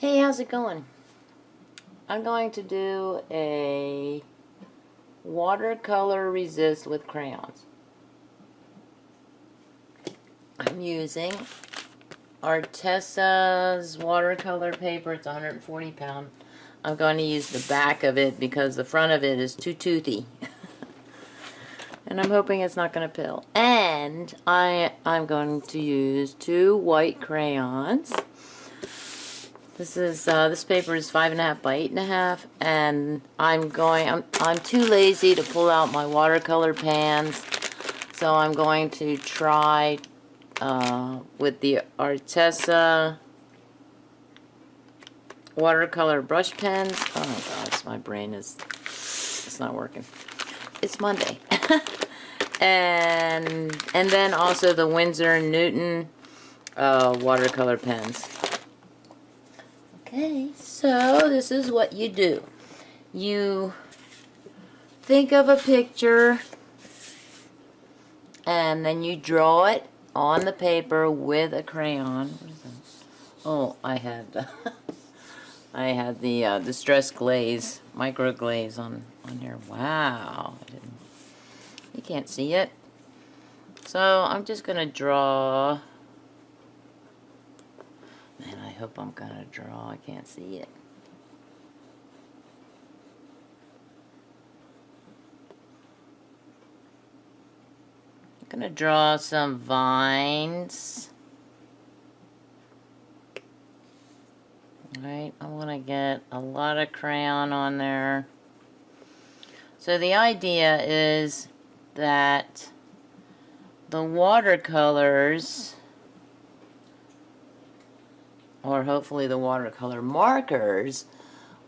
Hey, how's it going? I'm going to do a watercolor resist with crayons. I'm using Arteza's watercolor paper. It's 140 pound. I'm going to use the back of it because the front of it is too toothy. And I'm hoping it's not going to pill. And I'm going to use 2 white crayons. This paper is 5.5 by 8.5, and I'm too lazy to pull out my watercolor pans, so I'm going to try with the Arteza watercolor brush pens. Oh my gosh, my brain it's not working. It's Monday. and then also the Winsor Newton watercolor pens. Okay, so this is what you do. You think of a picture and then you draw it on the paper with a crayon. What is that? Oh, I had the distress glaze, micro glaze on here. Wow, you can't see it. So I'm just gonna draw. Man, I hope I'm gonna draw. I can't see it. I'm gonna draw some vines. Alright, I want to get a lot of crayon on there. So the idea is that the watercolors, or hopefully the watercolor markers,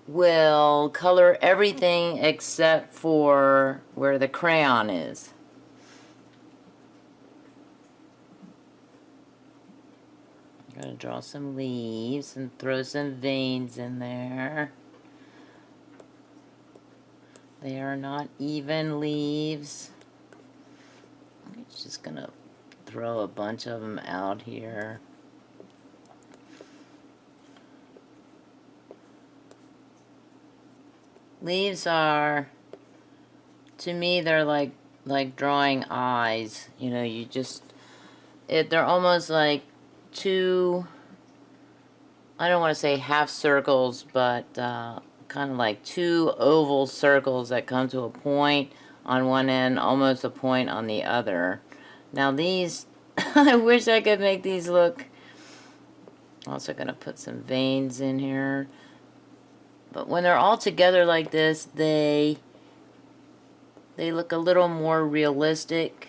will color everything except for where the crayon is. I'm going to draw some leaves and throw some veins in there. They are not even leaves. I'm just going to throw a bunch of them out here. Leaves are, to me, they're like drawing eyes. You know, you just, they're almost like 2, I don't want to say half circles, but kind of like 2 oval circles that come to a point on one end, almost a point on the other. Now these, I wish I could make these look, also going to put some veins in here. But when they're all together like this, they look a little more realistic.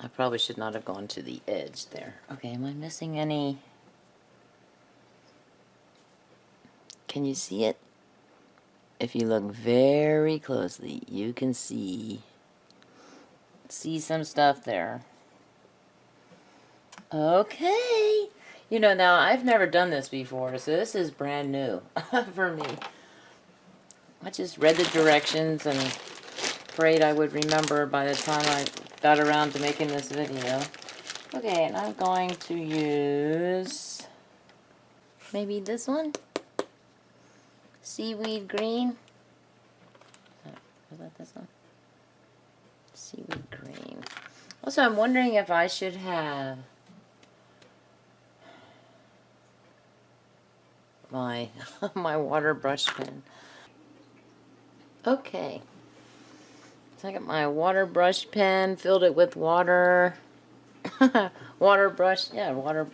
I probably should not have gone to the edge there. Okay, am I missing any? Can you see it? If you look very closely, you can see some stuff there. Okay. You know, now I've never done this before, so this is brand new for me. I just read the directions and prayed I would remember by the time I got around to making this video. Okay, and I'm going to use maybe this one? Seaweed green? Is that this one? Seaweed green. Also, I'm wondering if I should have my my water brush pen. Okay. So I got my water brush pen, filled it with water. Water brush, yeah, water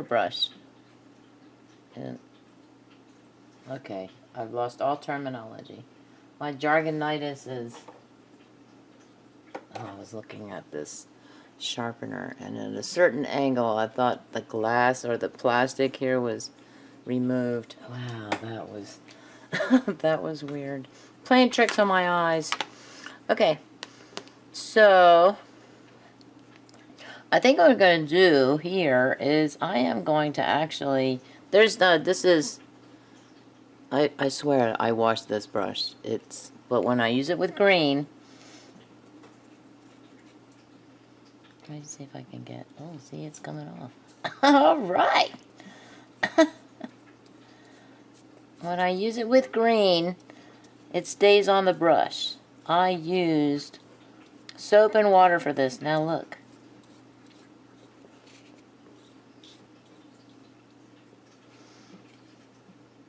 brush. And, okay, I've lost all terminology. My jargonitis is... Oh, I was looking at this sharpener, and at a certain angle, I thought the glass or the plastic here was removed. Wow, that was... that was weird. Playing tricks on my eyes. Okay, so... I think what I'm going to do here is I am going to actually... this is... I swear I washed this brush. But when I use it with green... Let me see if I can get... Oh, see, it's coming off. Alright! When I use it with green, it stays on the brush. I used soap and water for this. Now look.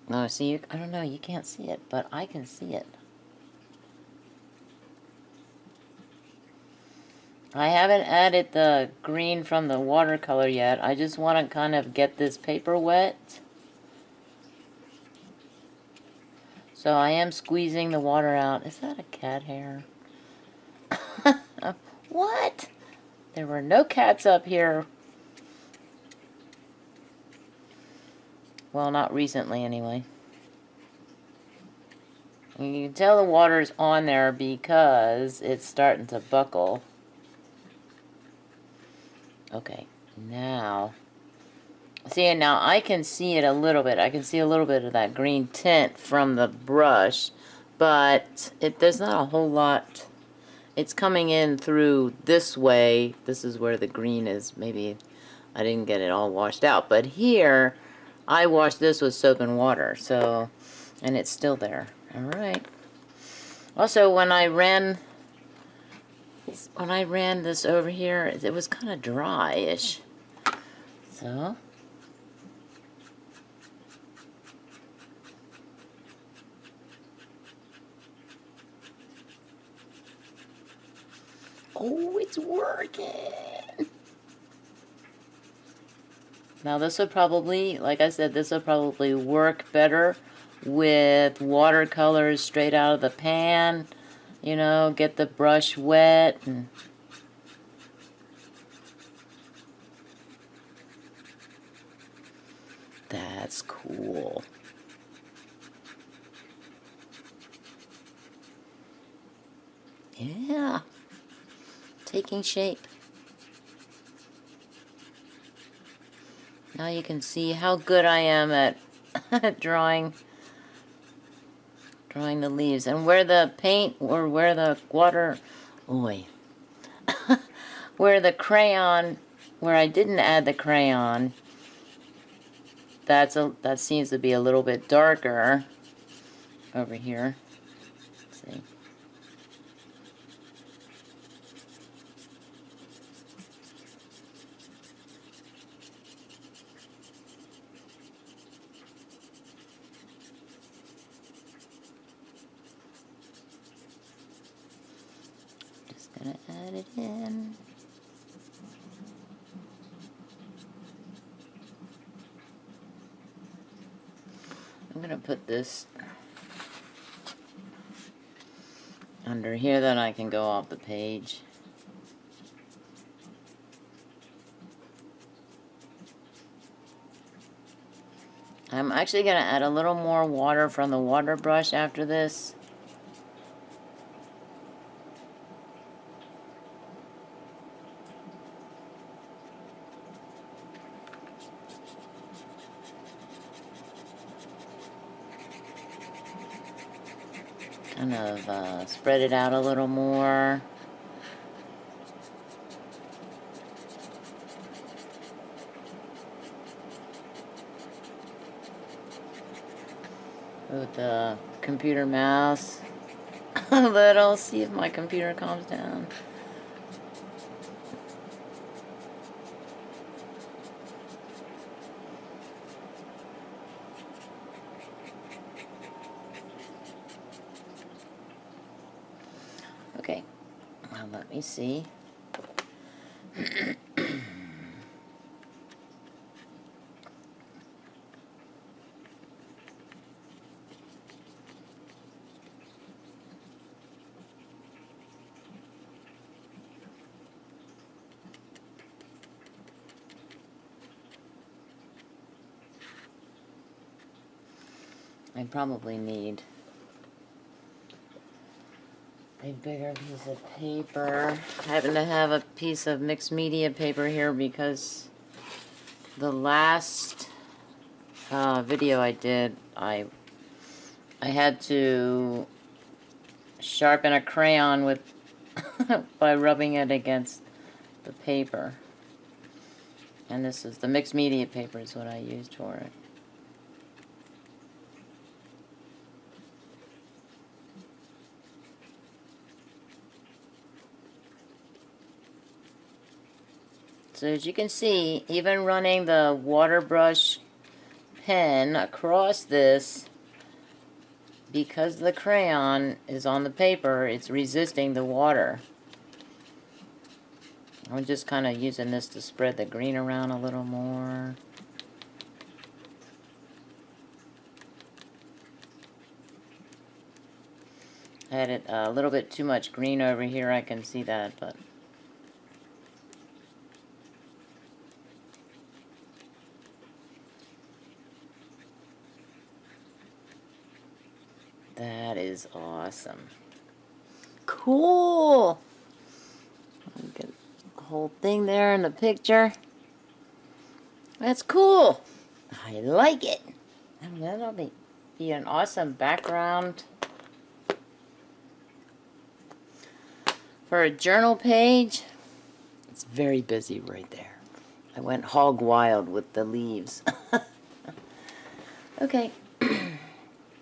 No, see, I don't know, you can't see it, but I can see it. I haven't added the green from the watercolor yet. I just want to kind of get this paper wet. So I am squeezing the water out. Is that a cat hair? What? There were no cats up here. Well, not recently anyway. And you can tell the water's on there because it's starting to buckle. Okay, now, see, now I can see it a little bit. I can see a little bit of that green tint from the brush, but there's not a whole lot. It's coming in through this way. This is where the green is. Maybe I didn't get it all washed out, but here I washed this with soap and water, so, and it's still there. All right. Also, when I ran this over here, it was kind of dry-ish. So, oh, it's working. Now this would probably, like I said, this would probably work better with watercolors straight out of the pan. You know, get the brush wet and that's cool. Yeah. Taking shape. Now you can see how good I am at drawing the leaves. And where the paint or where the water, where the crayon, where I didn't add the crayon, that seems to be a little bit darker over here. Let's see. Just gonna add it in. I'm going to put this under here, then I can go off the page. I'm actually going to add a little more water from the water brush after this. kind of spread it out a little more. With the computer mouse a little, see if my computer calms down. Okay, now let me see. I probably need a bigger piece of paper. I happen to have a piece of mixed media paper here because the last video I did, I had to sharpen a crayon with by rubbing it against the paper. And this is the mixed media paper is what I used for it. So as you can see, even running the water brush pen across this, because the crayon is on the paper, it's resisting the water. I'm just kind of using this to spread the green around a little more. I had it a little bit too much green over here, I can see that, but that is awesome. Cool! Get the whole thing there in the picture. That's cool! I like it! And that'll be an awesome background for a journal page. It's very busy right there. I went hog wild with the leaves. Okay.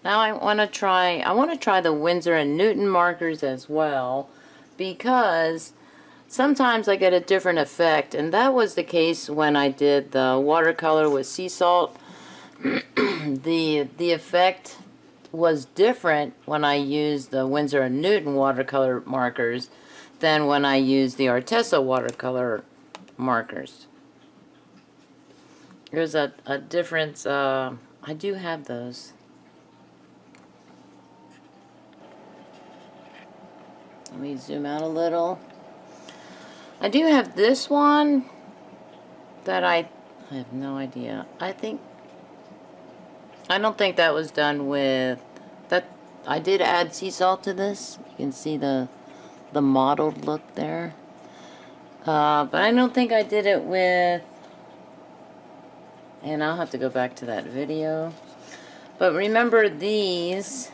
Now I want to try the Winsor and Newton markers as well, because sometimes I get a different effect, and that was the case when I did the watercolor with sea salt. The effect was different when I used the Winsor and Newton watercolor markers than when I used the Arteza watercolor markers. There's a difference. I do have those. Let me zoom out a little. I do have this one that I have no idea. I don't think that was done with that. I did add sea salt to this. You can see the mottled look there. But I don't think I did it with, and I'll have to go back to that video. But remember these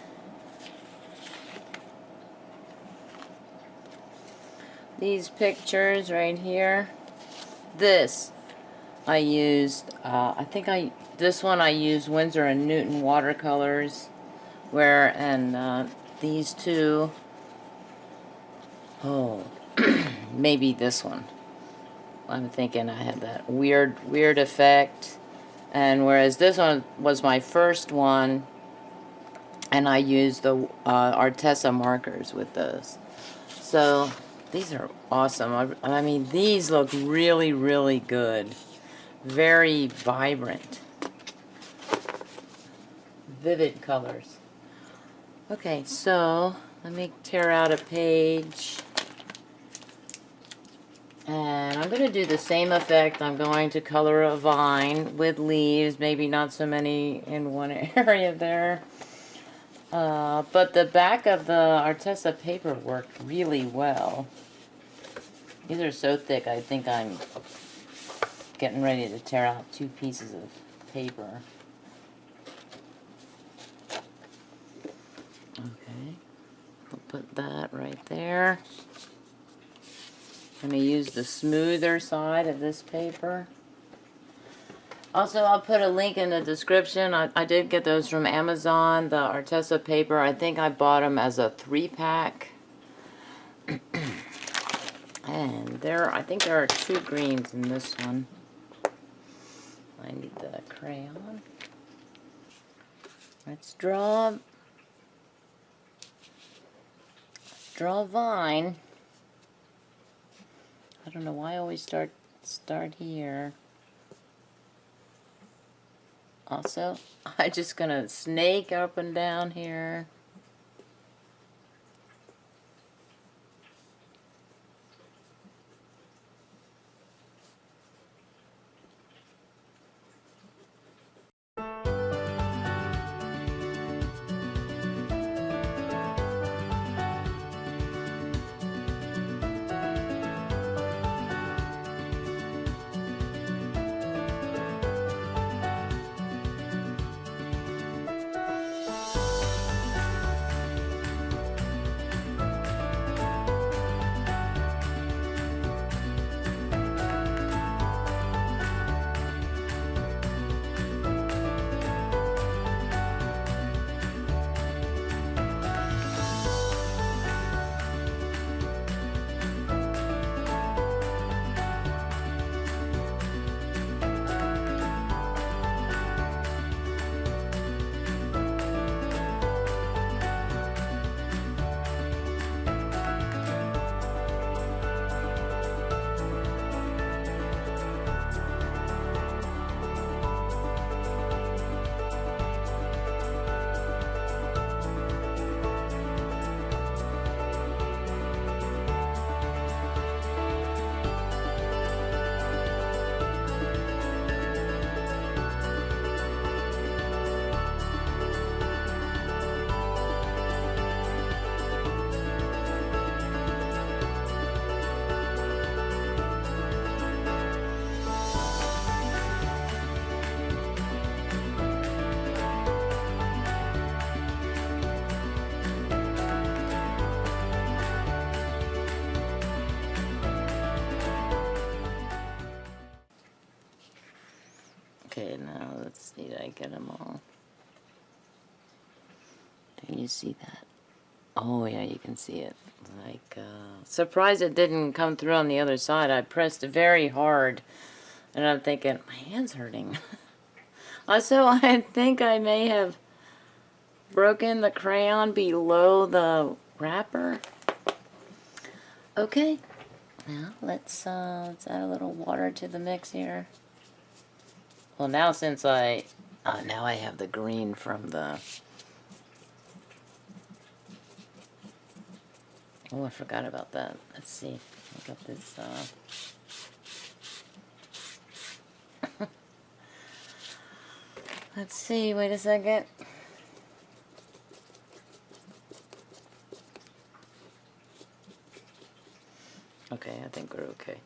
pictures right here. This I used, this one I used Winsor and Newton watercolors, and these two, maybe this one. I'm thinking I had that weird effect, and whereas this one was my first one, and I used the Arteza markers with those. So these are awesome. I mean, these look really, really good. Very vibrant. Vivid colors. Okay, so let me tear out a page. And I'm going to do the same effect. I'm going to color a vine with leaves. Maybe not so many in one area there. But the back of the Arteza paper worked really well. These are so thick, I think I'm getting ready to tear out 2 pieces of paper. Okay. I'll put that right there. I'm going to use the smoother side of this paper. Also, I'll put a link in the description. I did get those from Amazon, the Arteza paper. I think I bought them as a 3-pack. And I think there are 2 greens in this one. I need the crayon. Let's draw a vine. I don't know why I always start here. Also, I'm just gonna snake up and down here. Okay, now let's see, did I get them all? Can you see that? Oh yeah, you can see it. Like, surprised it didn't come through on the other side. I pressed very hard, and I'm thinking, my hand's hurting. Also, I think I may have broken the crayon below the wrapper. Okay, now let's add a little water to the mix here. Well, now since now I have the green from the... Oh, I forgot about that. Let's see. Look at this. Let's see. Wait a second. Okay, I think we're okay.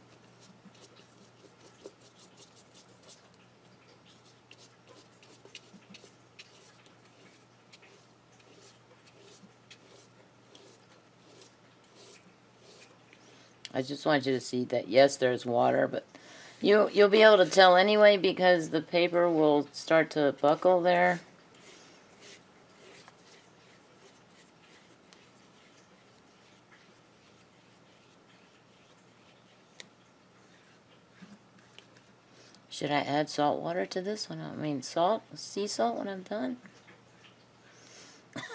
I just want you to see that, yes, there's water, but you'll be able to tell anyway because the paper will start to buckle there. Should I add salt water to this one? I mean, sea salt when I'm done?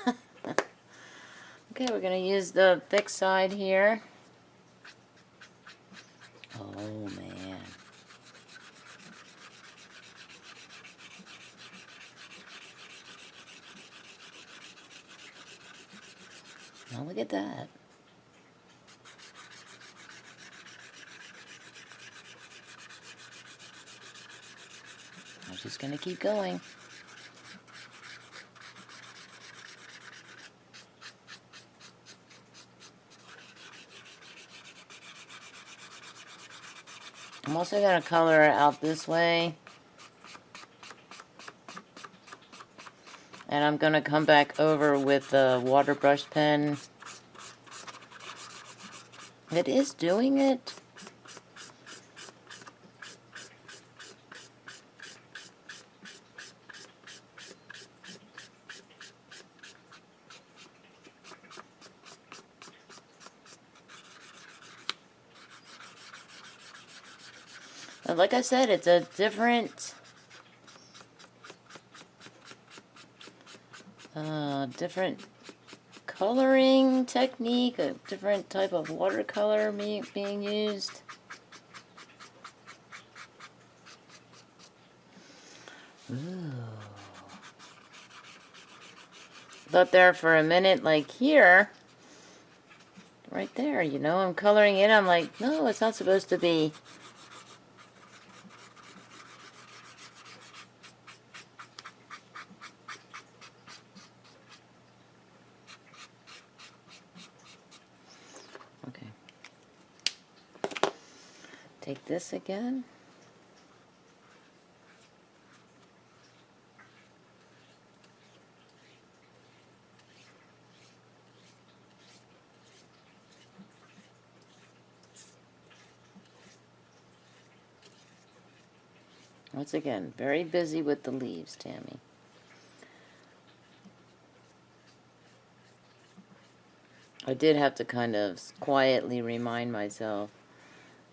Okay, we're going to use the thick side here. Oh, man. Now look at that. I'm just going to keep going. I'm also going to color it out this way. And I'm going to come back over with the water brush pen It is doing it. But like I said, it's a different coloring technique, a different type of watercolor being used. Ooh. But there for a minute, like here, right there, you know, I'm coloring it, I'm like, no, it's not supposed to be. Okay. Take this again. Once again, very busy with the leaves, Tammy. I did have to kind of quietly remind myself,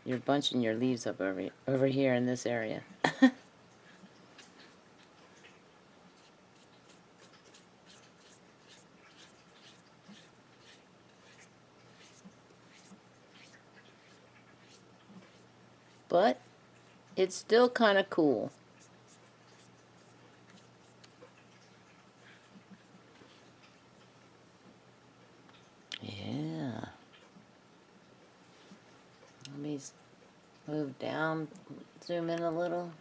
you're bunching your leaves up over here in this area. But it's still kind of cool. Yeah. Let me move down, zoom in a little.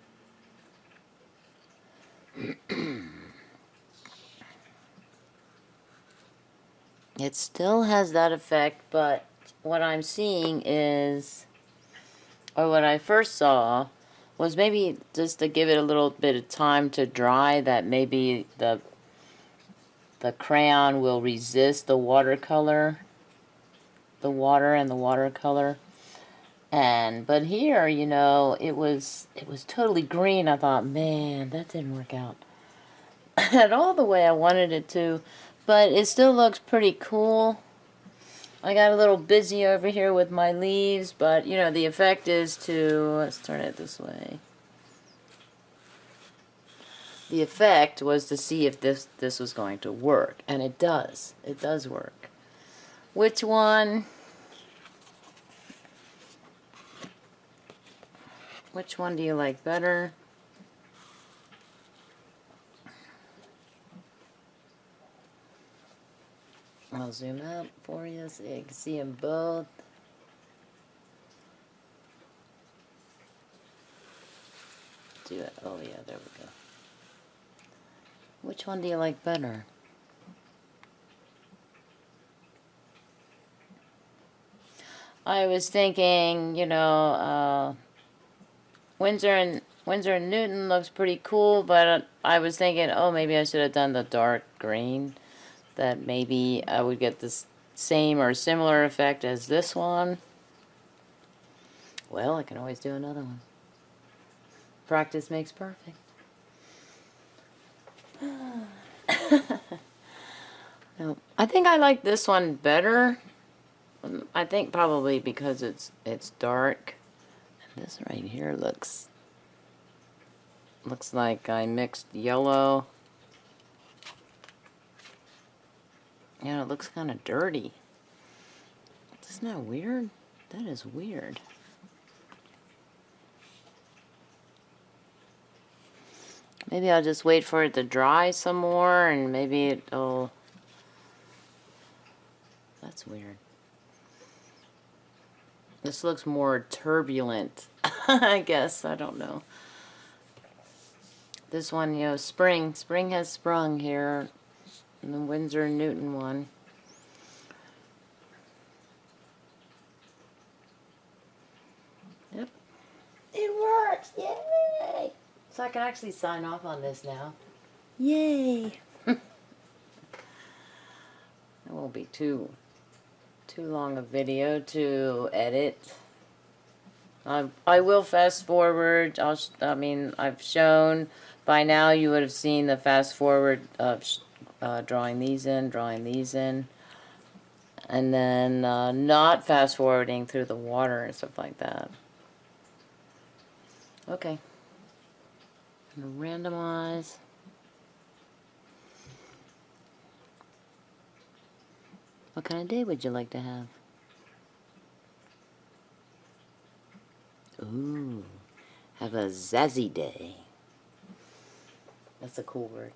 It still has that effect, but what I'm seeing is, or what I first saw, was maybe just to give it a little bit of time to dry, that maybe the crayon will resist the watercolor, the water and the watercolor. But here, you know, it was totally green. I thought, man, that didn't work out at all the way I wanted it to, but it still looks pretty cool. I got a little busy over here with my leaves, but you know, the effect is to, let's turn it this way. The effect was to see if this was going to work, and it does. It does work. Which one? Which one do you like better? I'll zoom out for you so you can see them both. Do it. Oh yeah, there we go. Which one do you like better? I was thinking, you know, Winsor and Newton looks pretty cool, but I was thinking, oh, maybe I should have done the dark green. That maybe I would get the same or similar effect as this one. Well, I can always do another one. Practice makes perfect. No, I think I like this one better. I think probably because it's dark. And this right here looks like I mixed yellow. Yeah, it looks kind of dirty. Isn't that weird? That is weird. Maybe I'll just wait for it to dry some more, and maybe it'll... That's weird. This looks more turbulent, I guess. I don't know. This one, you know, spring has sprung here. And the Winsor & Newton one. Yep. It works! Yay! So I can actually sign off on this now. Yay! It won't be too too long a video to edit. I will fast forward. I mean, I've shown, by now you would have seen the fast forward of drawing these in, and then not fast forwarding through the water and stuff like that. Okay. I'm gonna randomize. What kind of day would you like to have? Ooh, have a zazzy day. That's a cool word.